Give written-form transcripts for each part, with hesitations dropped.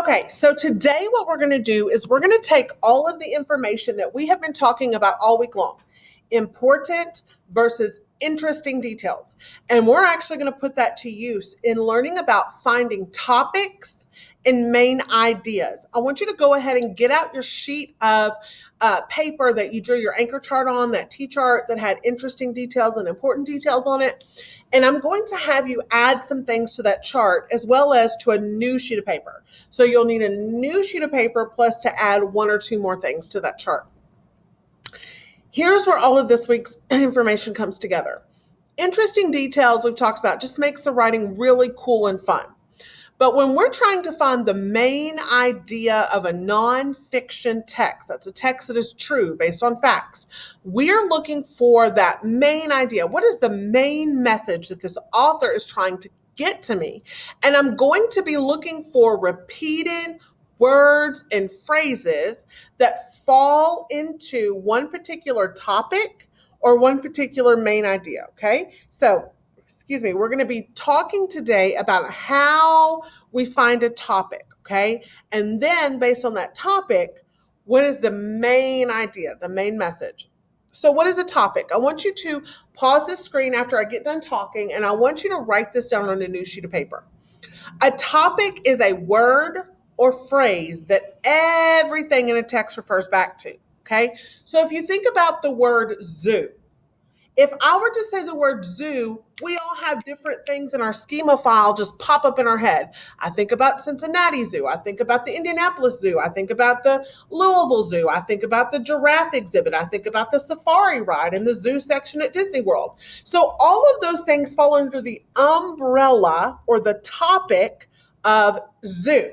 Okay, so today what we're going to do is we're going to take all of the information that we have been talking about all week long, important versus interesting details, and we're actually going to put that to use in learning about finding topics and main ideas. I want you to go ahead and get out your sheet of paper that you drew your anchor chart on, that T-chart that had interesting details and important details on it. And I'm going to have you add some things to that chart as well as to a new sheet of paper. So you'll need a new sheet of paper plus to add one or two more things to that chart. Here's where all of this week's information comes together. Interesting details we've talked about just makes the writing really cool and fun. But when we're trying to find the main idea of a nonfiction text, that's a text that is true based on facts, we're looking for that main idea. What is the main message that this author is trying to get to me? And I'm going to be looking for repeated words and phrases that fall into one particular topic or one particular main idea, okay? So we're going to be talking today about how we find a topic, okay? And then based on that topic, what is the main idea, the main message? So what is a topic? I want you to pause this screen after I get done talking, and I want you to write this down on a new sheet of paper. A topic is a word or phrase that everything in a text refers back to, okay? So if you think about the word zoo, if I were to say the word zoo, we all have different things in our schema file just pop up in our head. I think about Cincinnati Zoo. I think about the Indianapolis Zoo. I think about the Louisville Zoo. I think about the giraffe exhibit. I think about the safari ride and the zoo section at Disney World. So all of those things fall under the umbrella or the topic of zoo.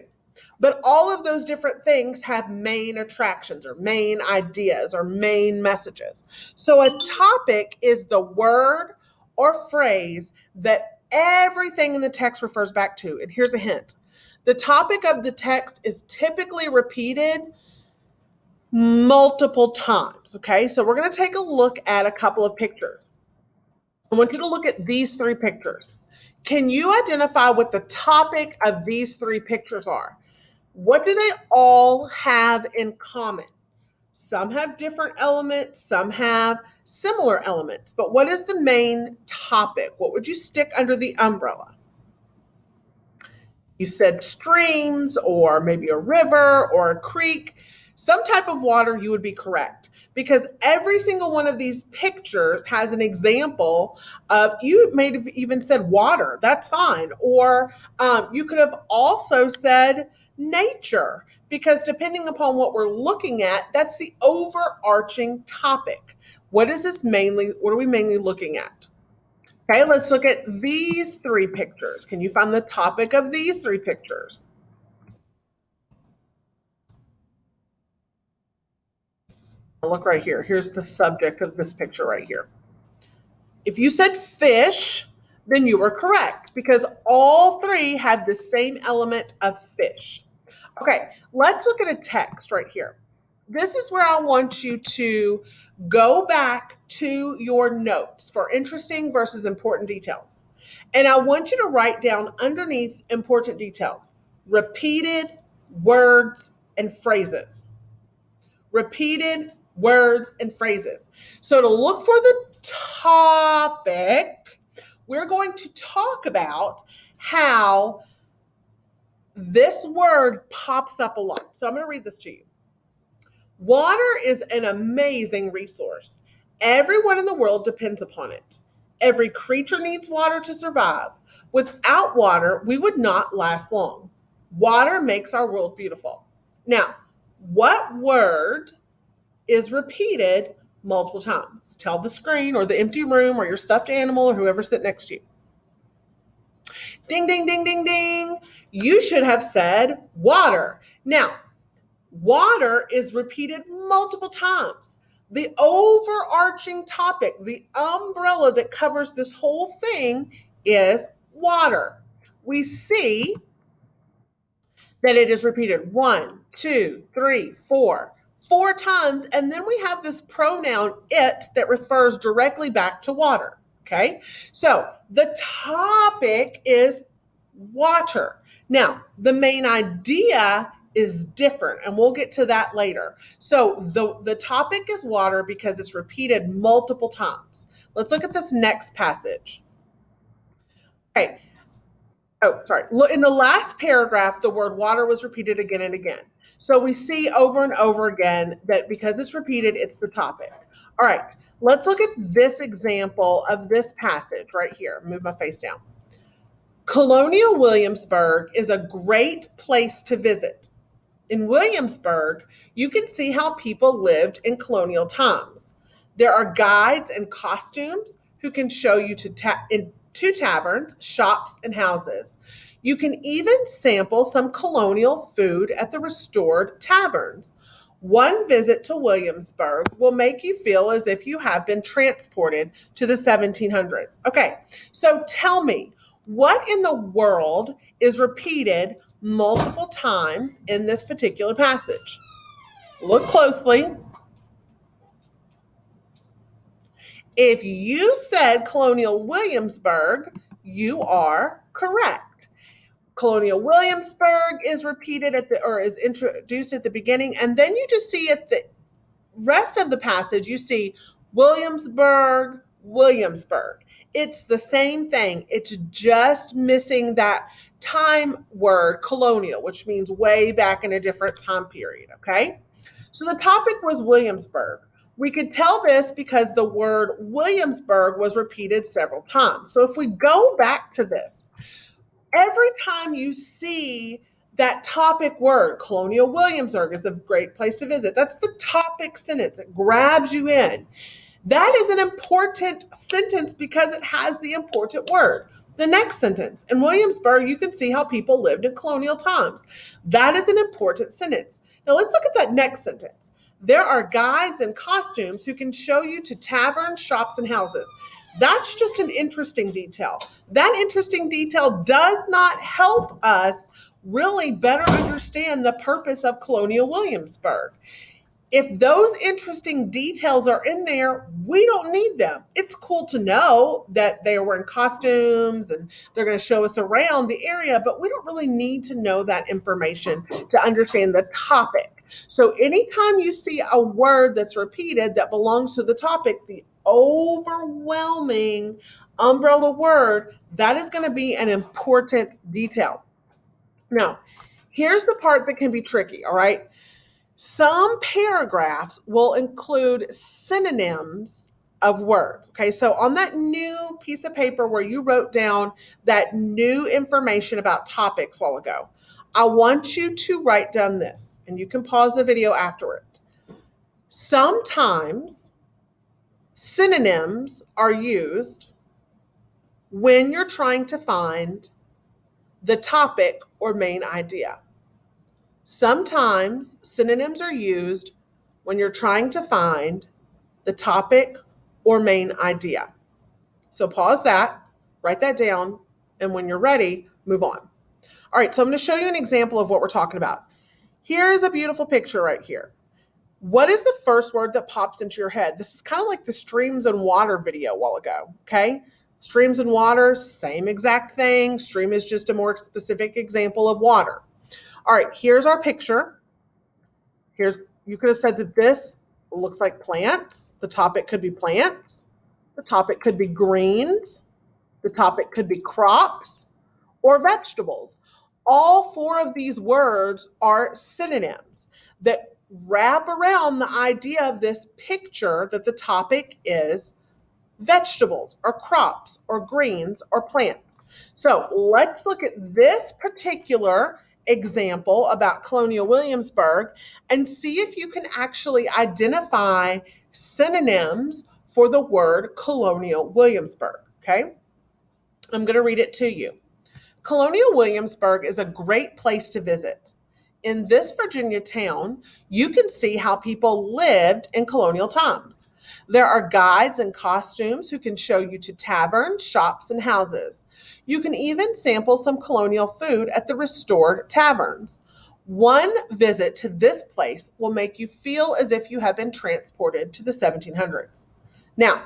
But all of those different things have main attractions or main ideas or main messages. So a topic is the word or phrase that everything in the text refers back to. And here's a hint. The topic of the text is typically repeated multiple times, okay? So we're going to take a look at a couple of pictures. I want you to look at these three pictures. Can you identify what the topic of these three pictures are? What do they all have in common? Some have different elements, some have similar elements, but what is the main topic? What would you stick under the umbrella? You said streams or maybe a river or a creek. Some type of water, you would be correct, because every single one of these pictures has an example of, you may have even said water, that's fine. Or you could have also said nature, because depending upon what we're looking at, that's the overarching topic. What are we mainly looking at? Okay, let's look at these three pictures. Can you find the topic of these three pictures? Look right here. Here's the subject of this picture right here. If you said fish, then you were correct, because all three have the same element of fish. Okay, let's look at a text right here. This is where I want you to go back to your notes for interesting versus important details. And I want you to write down underneath important details, repeated words and phrases. Repeated words and phrases. So to look for the topic, we're going to talk about how this word pops up a lot. So I'm going to read this to you. Water is an amazing resource. Everyone in the world depends upon it. Every creature needs water to survive. Without water, we would not last long. Water makes our world beautiful. Now, what word is repeated multiple times? Tell the screen or the empty room or your stuffed animal or whoever's sitting next to you. Ding, ding, ding, ding, ding. You should have said water. Now, water is repeated multiple times. The overarching topic, the umbrella that covers this whole thing is water. We see that it is repeated 1, 2, 3, 4 times. And then we have this pronoun it that refers directly back to water. Okay, so the topic is water. Now, the main idea is different, and we'll get to that later. So the topic is water because it's repeated multiple times. Let's look at this next passage. Okay. Oh, sorry. Look, in the last paragraph, the word water was repeated again and again. So we see over and over again that because it's repeated, it's the topic. All right. Let's look at this example of this passage right here. Move my face down. Colonial Williamsburg is a great place to visit. In Williamsburg, you can see how people lived in colonial times. There are guides and costumes who can show you to taverns, shops, and houses. You can even sample some colonial food at the restored taverns. One visit to Williamsburg will make you feel as if you have been transported to the 1700s. Okay, so tell me, what in the world is repeated multiple times in this particular passage? Look closely. If you said Colonial Williamsburg, you are correct. Colonial Williamsburg is repeated is introduced at the beginning, and then you just see at the rest of the passage, you see Williamsburg, Williamsburg. It's the same thing. It's just missing that time word, colonial, which means way back in a different time period, okay? So the topic was Williamsburg. We could tell this because the word Williamsburg was repeated several times. So if we go back to this, every time you see that topic word, Colonial Williamsburg is a great place to visit. That's the topic sentence. It grabs you in. That is an important sentence because it has the important word. The next sentence, in Williamsburg, you can see how people lived in colonial times. That is an important sentence. Now let's look at that next sentence. There are guides and costumes who can show you to taverns, shops, and houses. That's just an interesting detail. That interesting detail does not help us really better understand the purpose of Colonial Williamsburg. If those interesting details are in there, we don't need them. It's cool to know that they're wearing costumes and they're going to show us around the area, but we don't really need to know that information to understand the topic. So anytime you see a word that's repeated that belongs to the topic, the overwhelming umbrella word, that is going to be an important detail. Now, here's the part that can be tricky, all right? Some paragraphs will include synonyms of words. Okay, so on that new piece of paper where you wrote down that new information about topics a while ago, I want you to write down this, and you can pause the video after it. Sometimes synonyms are used when you're trying to find the topic or main idea. Sometimes synonyms are used when you're trying to find the topic or main idea. So pause that, write that down, and when you're ready, move on. All right, so I'm going to show you an example of what we're talking about. Here's a beautiful picture right here. What is the first word that pops into your head? This is kind of like the streams and water video a while ago, okay? Streams and water, same exact thing. Stream is just a more specific example of water. All right, here's our picture. You could have said that this looks like plants. The topic could be plants. The topic could be greens. The topic could be crops or vegetables. All four of these words are synonyms that wrap around the idea of this picture that the topic is vegetables or crops or greens or plants. So let's look at this particular example about Colonial Williamsburg and see if you can actually identify synonyms for the word Colonial Williamsburg, okay? I'm going to read it to you. Colonial Williamsburg is a great place to visit. In this Virginia town, you can see how people lived in colonial times. There are guides and costumes who can show you to taverns, shops, and houses. You can even sample some colonial food at the restored taverns. One visit to this place will make you feel as if you have been transported to the 1700s. Now,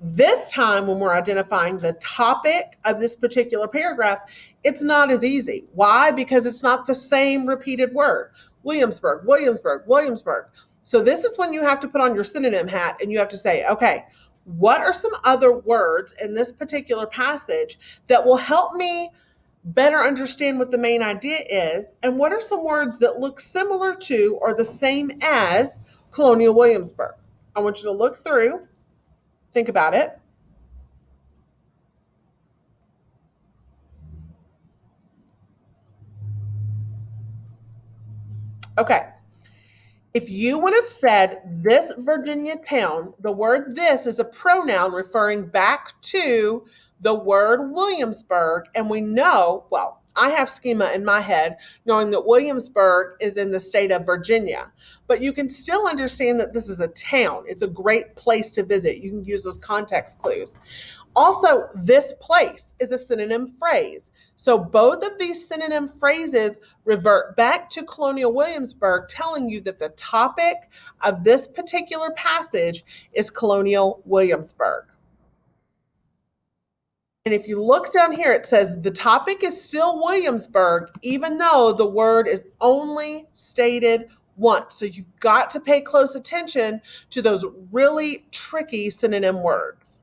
This time, when we're identifying the topic of this particular paragraph, it's not as easy. Why? Because it's not the same repeated word. Williamsburg, Williamsburg, Williamsburg. So this is when you have to put on your synonym hat and you have to say, okay, what are some other words in this particular passage that will help me better understand what the main idea is? And what are some words that look similar to or the same as Colonial Williamsburg? I want you to look through, think about it. Okay. If you would have said this Virginia town, the word this is a pronoun referring back to the word Williamsburg. And we know, well, I have schema in my head knowing that Williamsburg is in the state of Virginia, but you can still understand that this is a town. It's a great place to visit. You can use those context clues. Also, this place is a synonym phrase. So both of these synonym phrases revert back to Colonial Williamsburg, telling you that the topic of this particular passage is Colonial Williamsburg. And if you look down here, it says the topic is still Williamsburg, even though the word is only stated once. So you've got to pay close attention to those really tricky synonym words.